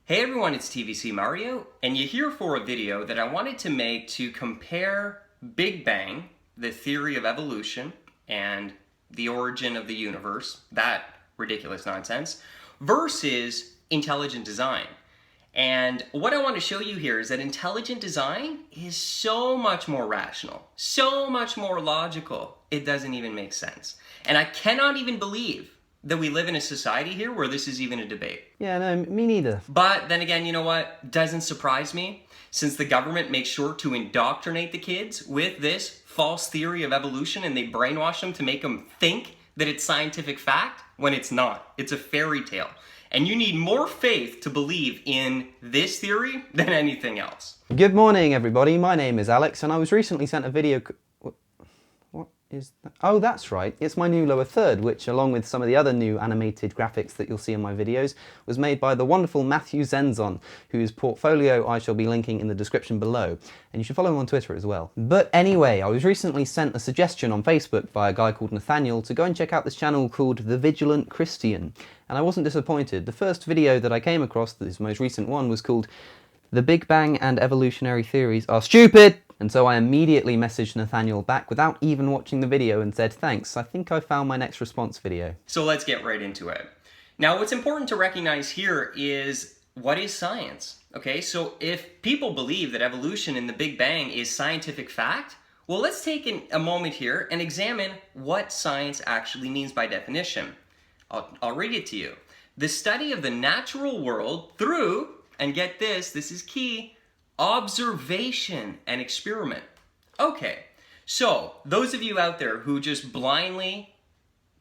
Hey everyone, it's TVC Mario, and you're here for a video that I wanted to make to compare Big Bang, the theory of evolution, and the origin of the universe, that ridiculous nonsense, versus intelligent design. And what I want to show you here is that intelligent design is so much more rational, so much more logical, it doesn't even make sense. And I cannot even believe that we live in a society here where this is even a debate. Yeah, no, me neither. But then again, you know what? Doesn't surprise me, since the government makes sure to indoctrinate the kids with this false theory of evolution, and they brainwash them to make them think that it's scientific fact when it's not. It's a fairy tale. And you need more faith to believe in this theory than anything else. Good morning, everybody. My name is Alex, and I was recently sent a video... What is that? Oh, that's right. It's my new lower third, which, along with some of the other new animated graphics that you'll see in my videos, was made by the wonderful Matthew Sienant, whose portfolio I shall be linking in the description below. And you should follow him on Twitter as well. But anyway, I was recently sent a suggestion on Facebook by a guy called Nathaniel to go and check out this channel called The Vigilant Christian. And I wasn't disappointed. The first video that I came across, this most recent one, was called The Big Bang and Evolutionary Theories Are Stupid! And so I immediately messaged Nathaniel back without even watching the video and said, thanks, I think I found my next response video. So let's get right into it. Now, what's important to recognize here is, what is science? Okay, so if people believe that evolution and the Big Bang is scientific fact, well, let's take a moment here and examine what science actually means by definition. I'll read it to you. The study of the natural world through, and get this is key, observation and experiment. Okay, so those of you out there who just blindly,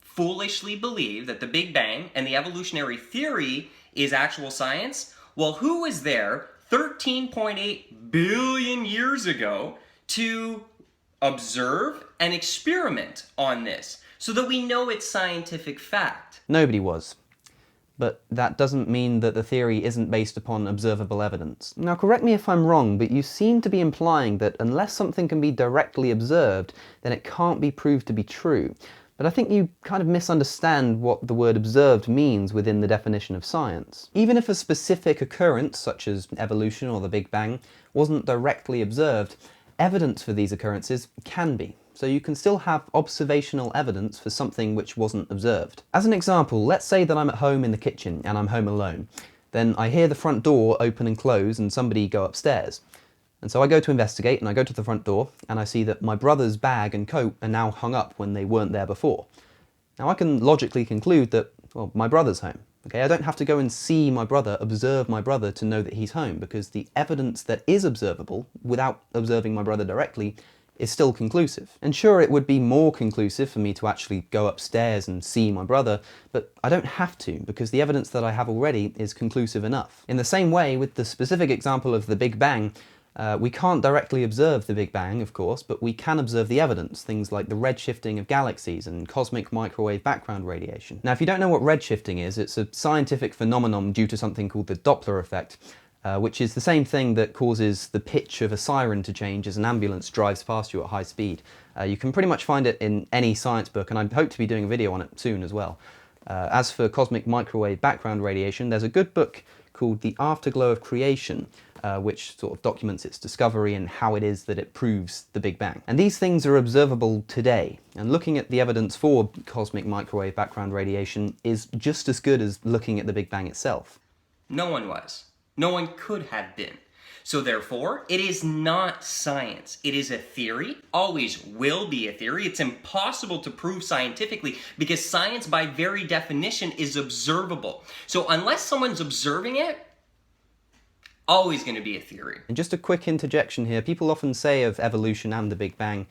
foolishly believe that the Big Bang and the evolutionary theory is actual science, well, who was there 13.8 billion years ago to observe and experiment on this so that we know it's scientific fact? Nobody was. But that doesn't mean that the theory isn't based upon observable evidence. Now, correct me if I'm wrong, but you seem to be implying that unless something can be directly observed, then it can't be proved to be true. But I think you kind of misunderstand what the word observed means within the definition of science. Even if a specific occurrence, such as evolution or the Big Bang, wasn't directly observed, evidence for these occurrences can be. So you can still have observational evidence for something which wasn't observed. As an example, let's say that I'm at home in the kitchen and I'm home alone. Then I hear the front door open and close and somebody go upstairs. And so I go to investigate and I go to the front door and I see that my brother's bag and coat are now hung up when they weren't there before. Now I can logically conclude that, well, my brother's home. Okay, I don't have to go and see my brother, observe my brother to know that he's home, because the evidence that is observable, without observing my brother directly, is still conclusive. And sure, it would be more conclusive for me to actually go upstairs and see my brother, but I don't have to, because the evidence that I have already is conclusive enough. In the same way, with the specific example of the Big Bang, we can't directly observe the Big Bang, of course, but we can observe the evidence, things like the redshifting of galaxies and cosmic microwave background radiation. Now, if you don't know what redshifting is, it's a scientific phenomenon due to something called the Doppler effect, which is the same thing that causes the pitch of a siren to change as an ambulance drives past you at high speed. You can pretty much find it in any science book, and I hope to be doing a video on it soon as well. As for cosmic microwave background radiation, there's a good book called The Afterglow of Creation, which sort of documents its discovery and how it is that it proves the Big Bang. And these things are observable today, and looking at the evidence for cosmic microwave background radiation is just as good as looking at the Big Bang itself. No one was. No one could have been. So therefore, it is not science. It is a theory, always will be a theory. It's impossible to prove scientifically because science by very definition is observable. So unless someone's observing it, always going to be a theory. And just a quick interjection here, people often say of evolution and the Big Bang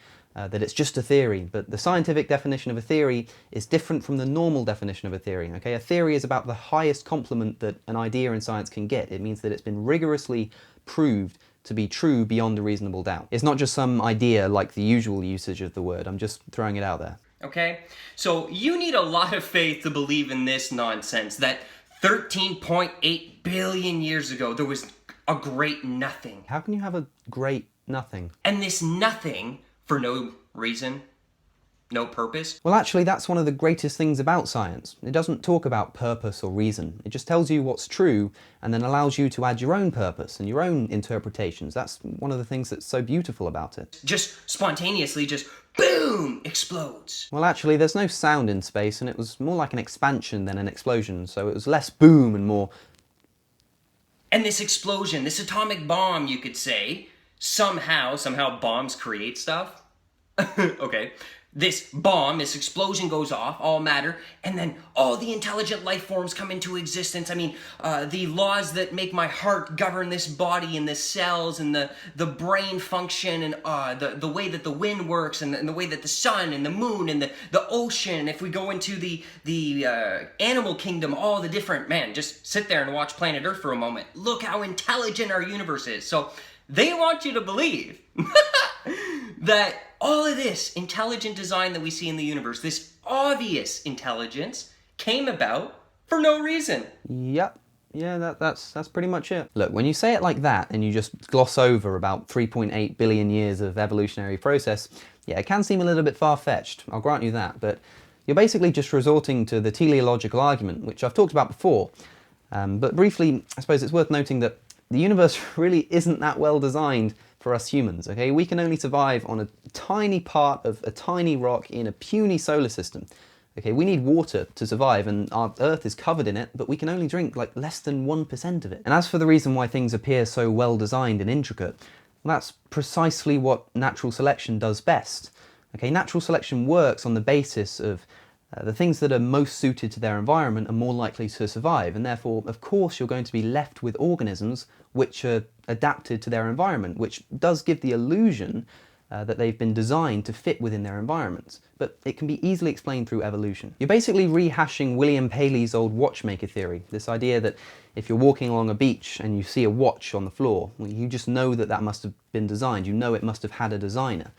that it's just a theory, but the scientific definition of a theory is different from the normal definition of a theory, okay? A theory is about the highest compliment that an idea in science can get. It means that it's been rigorously proved to be true beyond a reasonable doubt. It's not just some idea like the usual usage of the word, I'm just throwing it out there. Okay, so you need a lot of faith to believe in this nonsense, that 13.8 billion years ago there was a great nothing. How can you have a great nothing? And this nothing, for no reason, No purpose? Well, actually, that's one of the greatest things about science. It doesn't talk about purpose or reason. It just tells you what's true and then allows you to add your own purpose and your own interpretations. That's one of the things that's so beautiful about it. Just spontaneously, just boom, explodes. Well, actually, there's no sound in space, and it was more like an expansion than an explosion, so it was less boom and more... And this explosion, this atomic bomb, you could say, somehow bombs create stuff. Okay. This bomb, this explosion goes off, all matter, and then all the intelligent life forms come into existence. I mean, the laws that make my heart govern this body and the cells and the brain function and the way that the wind works and the way that the sun and the moon and the ocean. If we go into the animal kingdom, all the different, man, just sit there and watch Planet Earth for a moment. Look how intelligent our universe is. So they want you to believe that all of this intelligent design that we see in the universe, this obvious intelligence, came about for no reason. Yep. Yeah, that's pretty much it. Look, when you say it like that and you just gloss over about 3.8 billion years of evolutionary process, yeah, it can seem a little bit far-fetched, I'll grant you that, but you're basically just resorting to the teleological argument, which I've talked about before. But briefly, I suppose it's worth noting that the universe really isn't that well designed for us humans, okay? We can only survive on a tiny part of a tiny rock in a puny solar system. Okay, we need water to survive, and our Earth is covered in it, but we can only drink like less than 1% of it. And as for the reason why things appear so well designed and intricate, well, that's precisely what natural selection does best. Okay, natural selection works on the basis of the things that are most suited to their environment are more likely to survive, and therefore, of course, you're going to be left with organisms which are adapted to their environment, which does give the illusion that they've been designed to fit within their environments. But it can be easily explained through evolution. You're basically rehashing William Paley's old watchmaker theory, this idea that if you're walking along a beach and you see a watch on the floor, well, you just know that that must have been designed. You know it must have had a designer.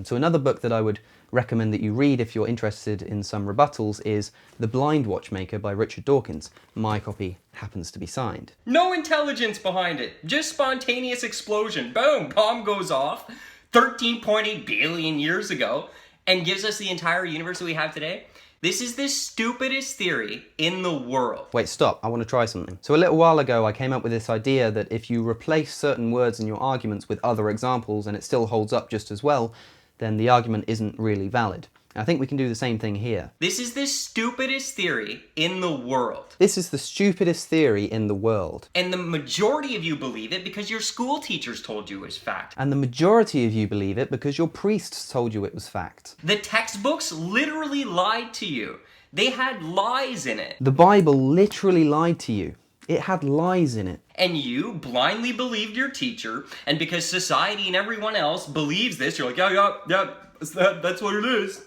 So another book that I would recommend that you read if you're interested in some rebuttals is The Blind Watchmaker by Richard Dawkins. My copy happens to be signed. No intelligence behind it. Just spontaneous explosion. Boom, bomb goes off 13.8 billion years ago and gives us the entire universe that we have today. This is the stupidest theory in the world. Wait, stop. I want to try something. So a little while ago I came up with this idea that if you replace certain words in your arguments with other examples and it still holds up just as well, then the argument isn't really valid. I think we can do the same thing here. This is the stupidest theory in the world. This is the stupidest theory in the world. And the majority of you believe it because your school teachers told you it was fact. And the majority of you believe it because your priests told you it was fact. The textbooks literally lied to you. They had lies in it. The Bible literally lied to you. It had lies in it. And you blindly believed your teacher, and because society and everyone else believes this, you're like, yeah, that's what it is.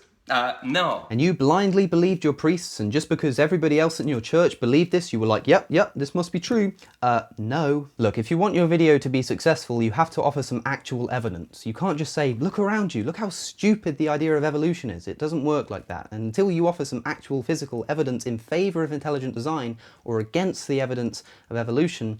No. And you blindly believed your priests, and just because everybody else in your church believed this, you were like, yep, this must be true. No. Look, if you want your video to be successful, you have to offer some actual evidence. You can't just say, look around you, look how stupid the idea of evolution is. It doesn't work like that. And until you offer some actual physical evidence in favor of intelligent design or against the evidence of evolution,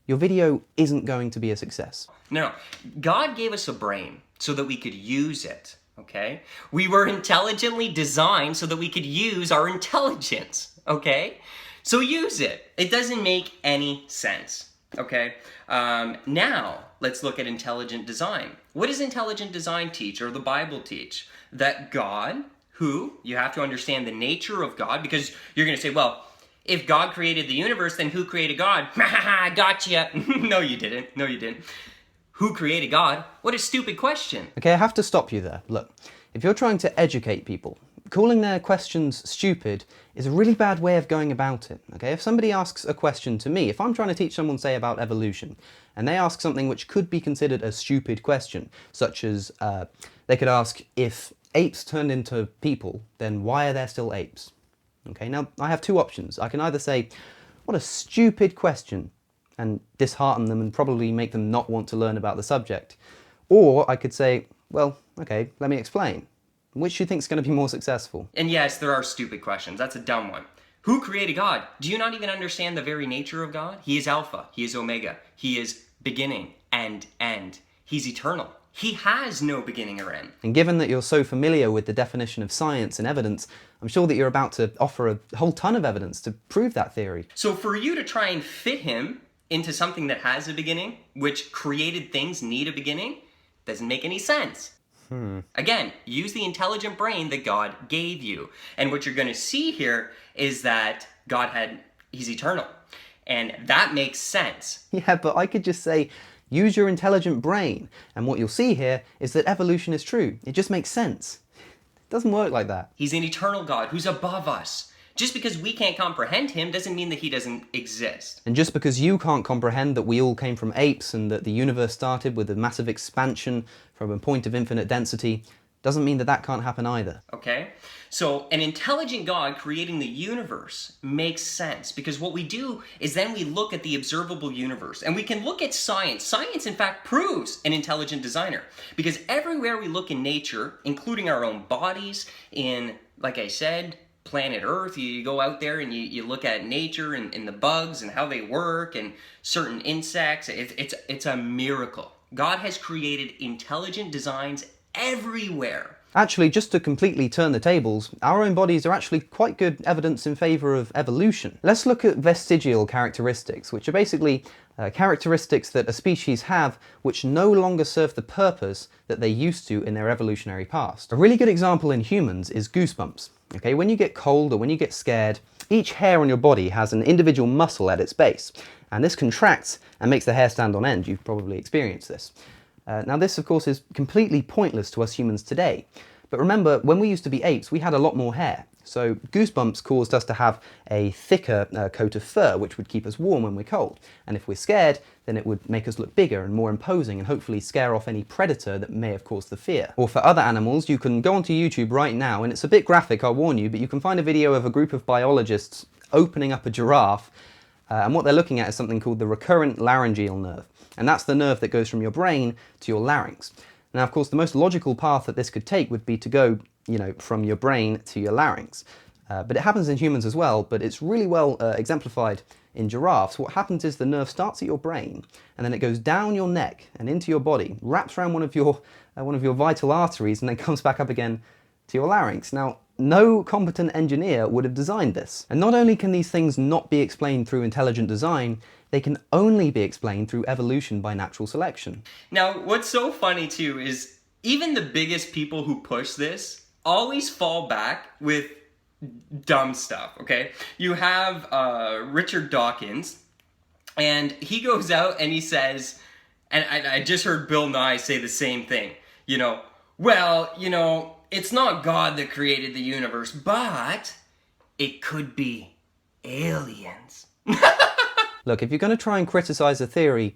your video isn't going to be a success. No. God gave us a brain so that we could use it. Okay? We were intelligently designed so that we could use our intelligence, okay? So use it. It doesn't make any sense, okay? Now, let's look at intelligent design. What does intelligent design teach, or the Bible teach? That God, who, you have to understand the nature of God, because you're going to say, well, if God created the universe, then who created God? Ha ha ha, gotcha. No, you didn't. No, you didn't. Who created God? What a stupid question. Okay, I have to stop you there. Look, if you're trying to educate people, calling their questions stupid is a really bad way of going about it. Okay, if somebody asks a question to me, if I'm trying to teach someone, say, about evolution, and they ask something which could be considered a stupid question, such as they could ask, if apes turned into people, then why are there still apes? Okay, now I have two options. I can either say, what a stupid question, and dishearten them and probably make them not want to learn about the subject. Or I could say, well, okay, let me explain. Which do you think is going to be more successful? And yes, there are stupid questions. That's a dumb one. Who created God? Do you not even understand the very nature of God? He is Alpha. He is Omega. He is beginning and end. He's eternal. He has no beginning or end. And given that you're so familiar with the definition of science and evidence, I'm sure that you're about to offer a whole ton of evidence to prove that theory. So for you to try and fit him into something that has a beginning, which created things need a beginning, doesn't make any sense. Again, use the intelligent brain that God gave you. And what you're going to see here is that he's eternal. And that makes sense. Yeah, but I could just say, use your intelligent brain. And what you'll see here is that evolution is true. It just makes sense. It doesn't work like that. He's an eternal God who's above us. Just because we can't comprehend him doesn't mean that he doesn't exist. And just because you can't comprehend that we all came from apes and that the universe started with a massive expansion from a point of infinite density, doesn't mean that that can't happen either. Okay? So an intelligent God creating the universe makes sense, because what we do is then we look at the observable universe, and we can look at science. Science, in fact, proves an intelligent designer, because everywhere we look in nature, including our own bodies, in, like I said, planet Earth, you go out there and you look at nature and the bugs and how they work and certain insects. It's a miracle. God has created intelligent designs everywhere. Actually, just to completely turn the tables, our own bodies are actually quite good evidence in favour of evolution. Let's look at vestigial characteristics, which are basically characteristics that a species have which no longer serve the purpose that they used to in their evolutionary past. A really good example in humans is goosebumps. Okay, when you get cold or when you get scared, each hair on your body has an individual muscle at its base, and this contracts and makes the hair stand on end. You've probably experienced this. Now this, of course, is completely pointless to us humans today. But remember, when we used to be apes, we had a lot more hair. So goosebumps caused us to have a thicker coat of fur, which would keep us warm when we're cold. And if we're scared, then it would make us look bigger and more imposing and hopefully scare off any predator that may have caused the fear. Or for other animals, you can go onto YouTube right now, and it's a bit graphic, I'll warn you, but you can find a video of a group of biologists opening up a giraffe, and what they're looking at is something called the recurrent laryngeal nerve. And that's the nerve that goes from your brain to your larynx. Now, of course, the most logical path that this could take would be to go, from your brain to your larynx. But it happens in humans as well, but it's really well exemplified in giraffes. What happens is the nerve starts at your brain, and then it goes down your neck and into your body, wraps around one of your vital arteries, and then comes back up again to your larynx. Now, no competent engineer would have designed this. And not only can these things not be explained through intelligent design, they can only be explained through evolution by natural selection. Now, what's so funny too is even the biggest people who push this always fall back with dumb stuff, okay? You have Richard Dawkins, and he goes out and he says, and I just heard Bill Nye say the same thing, it's not God that created the universe, but it could be aliens. Look, if you're going to try and criticize a theory,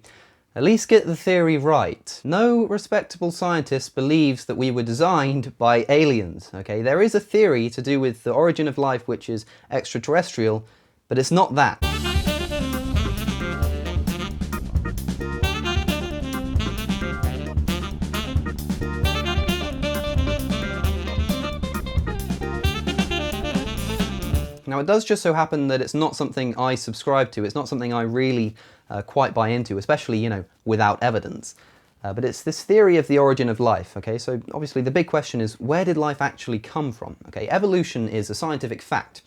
at least get the theory right. No respectable scientist believes that we were designed by aliens, okay? There is a theory to do with the origin of life which is extraterrestrial, but it's not that. Now, it does just so happen that it's not something I subscribe to. It's not something I really quite buy into, especially, without evidence. But it's this theory of the origin of life, okay? So obviously the big question is, where did life actually come from? Okay, evolution is a scientific fact,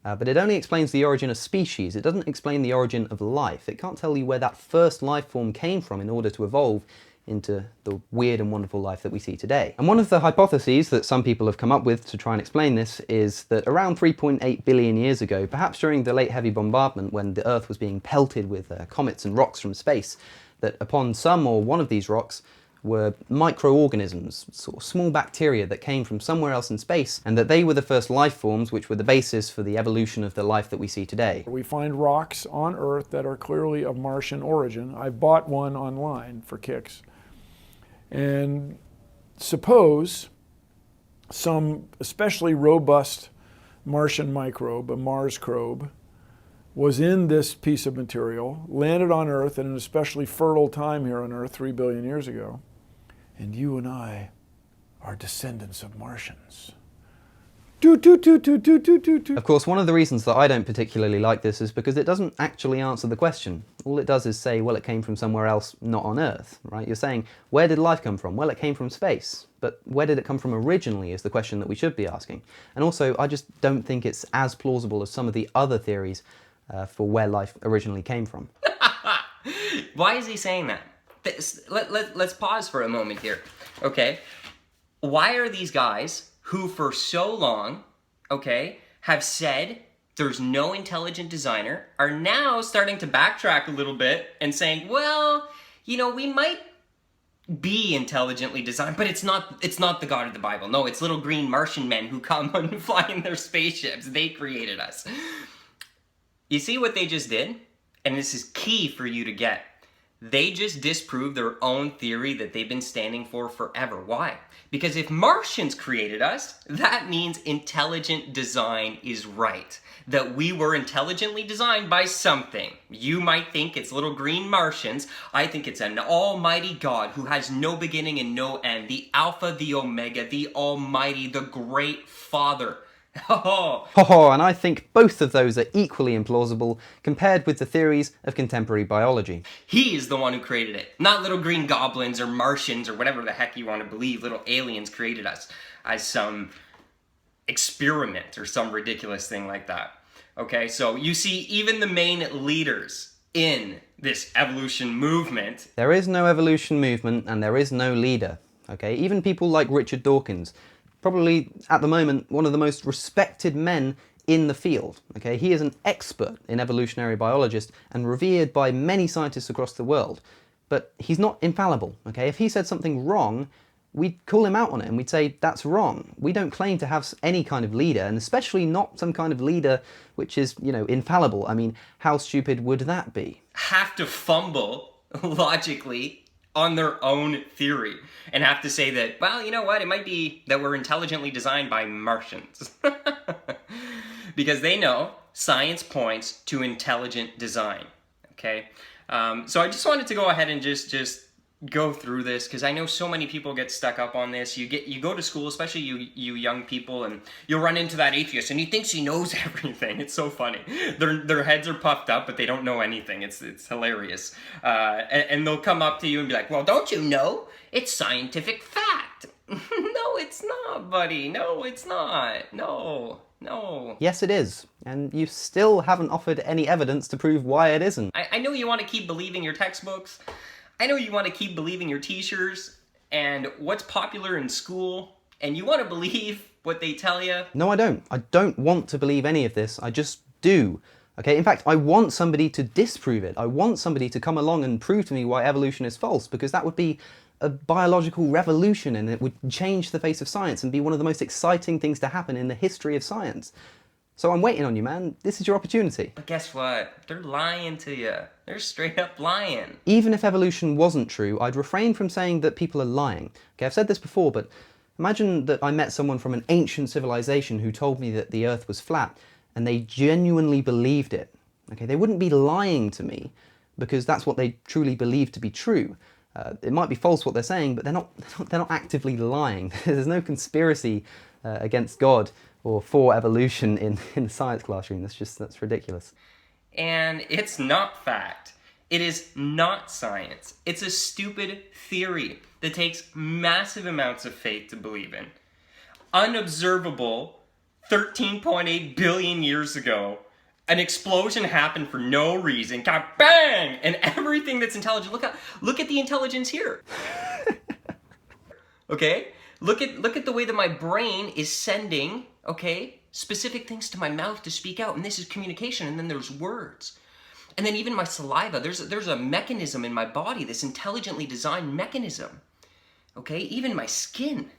but it only explains the origin of species. It doesn't explain the origin of life. It can't tell you where that first life form came from in order to evolve into the weird and wonderful life that we see today. And one of the hypotheses that some people have come up with to try and explain this is that around 3.8 billion years ago, perhaps during the late heavy bombardment when the Earth was being pelted with comets and rocks from space, that upon some or one of these rocks were microorganisms, sort of small bacteria that came from somewhere else in space, and that they were the first life forms which were the basis for the evolution of the life that we see today. We find rocks on Earth that are clearly of Martian origin. I bought one online for kicks. And suppose some especially robust Martian microbe, a Mars probe, was in this piece of material, landed on Earth at an especially fertile time here on Earth 3 billion years ago, and you and I are descendants of Martians. Toot, toot, toot, toot, toot, toot, toot, toot. Of course, one of the reasons that I don't particularly like this is because it doesn't actually answer the question. All it does is say, well, it came from somewhere else, not on Earth, right? You're saying, where did life come from? Well, it came from space. But where did it come from originally is the question that we should be asking. And also, I just don't think it's as plausible as some of the other theories for where life originally came from. Why is he saying that? Let's pause for a moment here, okay? Why are these guys who for so long, okay, have said there's no intelligent designer, are now starting to backtrack a little bit and saying, well, you know, we might be intelligently designed, but it's not the God of the Bible. No, it's little green Martian men who come and fly in their spaceships. They created us. You see what they just did? And this is key for you to get. They just disproved their own theory that they've been standing for forever. Why? Because if Martians created us, that means intelligent design is right. That we were intelligently designed by something. You might think it's little green Martians. I think it's an almighty God who has no beginning and no end. The Alpha, the Omega, the Almighty, the Great Father. And I think both of those are equally implausible compared with the theories of contemporary biology. He is the one who created it, not little green goblins or Martians or whatever the heck you want to believe. Little aliens created us as some experiment or some ridiculous thing like that. Okay, so you see, even the main leaders in this evolution movement. There is no evolution movement and there is no leader. Okay, even people like Richard Dawkins, probably at the moment one of the most respected men in the field. Okay, he is an expert in evolutionary biologist and revered by many scientists across the world. But he's not infallible. Okay, if he said something wrong, we'd call him out on it and we'd say that's wrong. We don't claim to have any kind of leader, and especially not some kind of leader which is, you know, infallible. I mean, how stupid would that be? Have to fumble logically on their own theory and have to say that, well, you know what, it might be that we're intelligently designed by Martians. Because they know science points to intelligent design, okay? So I just wanted to go ahead and just go through this because I know so many people get stuck up on this. You go to school, especially you young people, and you'll run into that atheist and he thinks he knows everything. It's so funny. Their heads are puffed up, but they don't know anything. It's hilarious. And they'll come up to you and be like, well, don't you know? It's scientific fact. No, it's not, buddy. No, it's not. No. Yes, it is. And you still haven't offered any evidence to prove why it isn't. I know you want to keep believing your textbooks. I know you want to keep believing your t-shirts and what's popular in school, and you want to believe what they tell you. No, I don't. I don't want to believe any of this. I just do. Okay, in fact, I want somebody to disprove it. I want somebody to come along and prove to me why evolution is false, because that would be a biological revolution and it would change the face of science and be one of the most exciting things to happen in the history of science. So I'm waiting on you, man. This is your opportunity. But guess what? They're lying to you. They're straight up lying. Even if evolution wasn't true, I'd refrain from saying that people are lying. Okay, I've said this before, but imagine that I met someone from an ancient civilization who told me that the Earth was flat, and they genuinely believed it. Okay, they wouldn't be lying to me, because that's what they truly believe to be true. It might be false what they're saying, but they're not actively lying. There's no conspiracy against God or for evolution in the science classroom. That's ridiculous. And it's not fact. It is not science. It's a stupid theory that takes massive amounts of faith to believe in. Unobservable, 13.8 billion years ago, an explosion happened for no reason. God, bang! And everything that's intelligent. Look at the intelligence here. Okay? Look at the way that my brain is sending, okay, specific things to my mouth to speak out. And this is communication. And then there's words. And then even my saliva. There's a mechanism in my body, this intelligently designed mechanism. Okay? Even my skin.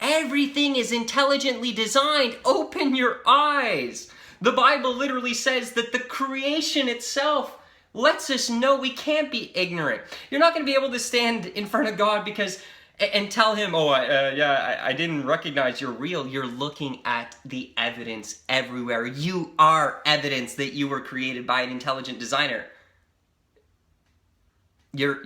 Everything is intelligently designed. Open your eyes. The Bible literally says that the creation itself lets us know we can't be ignorant. You're not going to be able to stand in front of God and tell him, I didn't recognize you're real. You're looking at the evidence everywhere. You are evidence that you were created by an intelligent designer. You're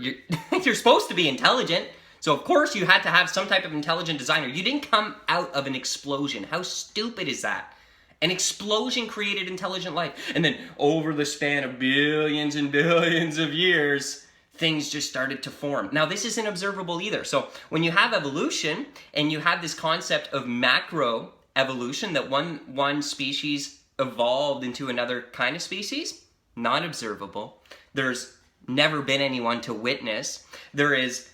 supposed to be intelligent, So of course you had to have some type of intelligent designer. You didn't come out of an explosion. How stupid is that? An explosion created intelligent life. And then over the span of billions and billions of years, things just started to form. Now this isn't observable either. So when you have evolution and you have this concept of macro evolution, that one species evolved into another kind of species, not observable. There's never been anyone to witness. There's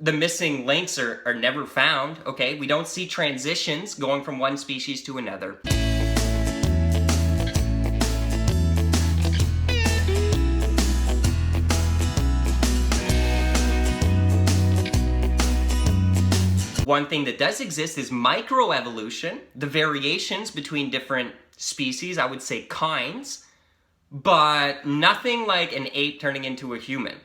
the missing links are never found, okay? We don't see transitions going from one species to another. One thing that does exist is microevolution, the variations between different species, I would say kinds, but nothing like an ape turning into a human.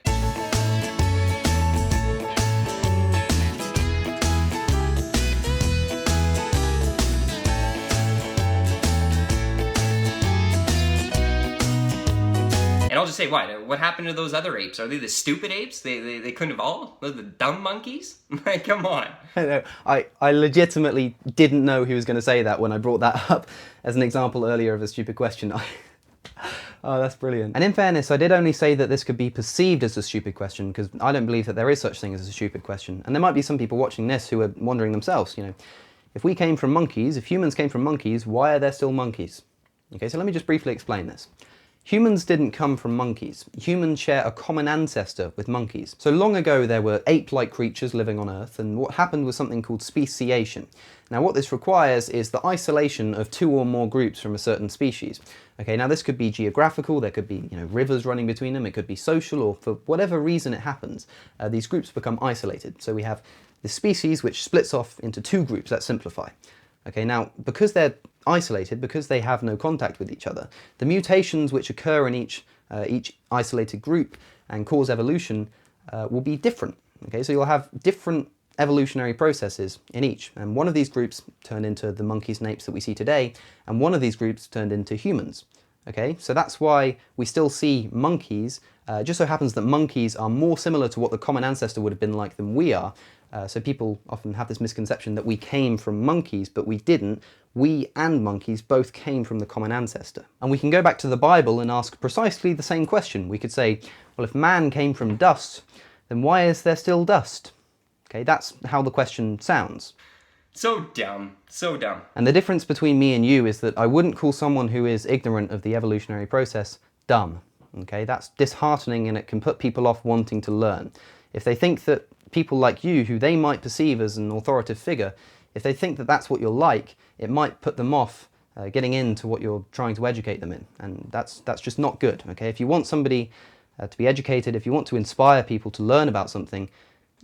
And I'll just say, what happened to those other apes? Are they the stupid apes? They couldn't evolve? Those are the dumb monkeys? Like, come on. I legitimately didn't know he was going to say that when I brought that up as an example earlier of a stupid question. Oh, that's brilliant. And in fairness, I did only say that this could be perceived as a stupid question because I don't believe that there is such thing as a stupid question. And there might be some people watching this who are wondering themselves, if we came from monkeys, if humans came from monkeys, why are there still monkeys? Okay, so let me just briefly explain this. Humans didn't come from monkeys. Humans share a common ancestor with monkeys. So long ago there were ape-like creatures living on Earth, and what happened was something called speciation. Now what this requires is the isolation of two or more groups from a certain species. Okay, now this could be geographical, there could be rivers running between them, it could be social, or for whatever reason it happens, these groups become isolated. So we have the species which splits off into two groups, let's simplify. Okay, now because they're isolated, because they have no contact with each other, the mutations which occur in each isolated group and cause evolution will be different. Okay, so you'll have different evolutionary processes in each, and one of these groups turned into the monkeys and apes that we see today, and one of these groups turned into humans. Okay, so that's why we still see monkeys. It just so happens that monkeys are more similar to what the common ancestor would have been like than we are. So people often have this misconception that we came from monkeys, but we didn't. We and monkeys both came from the common ancestor. And we can go back to the Bible and ask precisely the same question. We could say, well, if man came from dust, then why is there still dust? Okay, that's how the question sounds. So dumb, so dumb. And the difference between me and you is that I wouldn't call someone who is ignorant of the evolutionary process dumb. Okay, that's disheartening and it can put people off wanting to learn. If they think that people like you, who they might perceive as an authoritative figure, if they think that that's what you're like, it might put them off getting into what you're trying to educate them in. And that's just not good, okay? If you want somebody to be educated, if you want to inspire people to learn about something,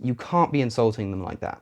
you can't be insulting them like that.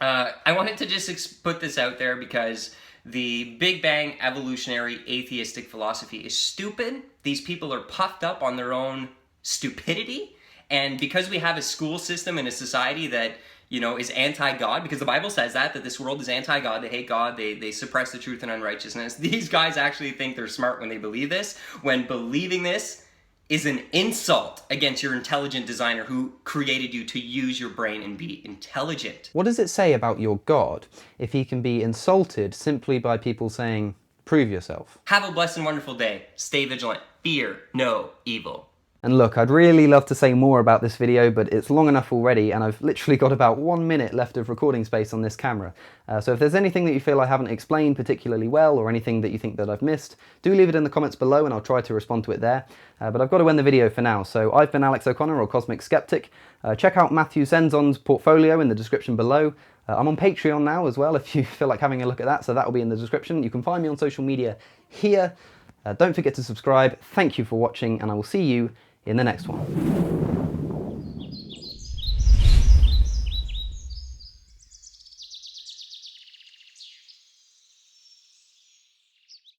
I wanted to just put this out there because the Big Bang evolutionary atheistic philosophy is stupid. These people are puffed up on their own stupidity. And because we have a school system and a society that, is anti-God, because the Bible says that this world is anti-God, they hate God, they suppress the truth and unrighteousness. These guys actually think they're smart when they believe this, when believing this is an insult against your intelligent designer who created you to use your brain and be intelligent. What does it say about your God if he can be insulted simply by people saying, prove yourself? Have a blessed and wonderful day. Stay vigilant. Fear no evil. And look, I'd really love to say more about this video, but it's long enough already, and I've literally got about 1 minute left of recording space on this camera. So if there's anything that you feel I haven't explained particularly well, or anything that you think that I've missed, do leave it in the comments below and I'll try to respond to it there. But I've got to end the video for now. So I've been Alex O'Connor, or Cosmic Skeptic. Check out Matthew Sienant's portfolio in the description below. I'm on Patreon now as well, if you feel like having a look at that, so that will be in the description. You can find me on social media here. Don't forget to subscribe. Thank you for watching, and I will see you in the next one.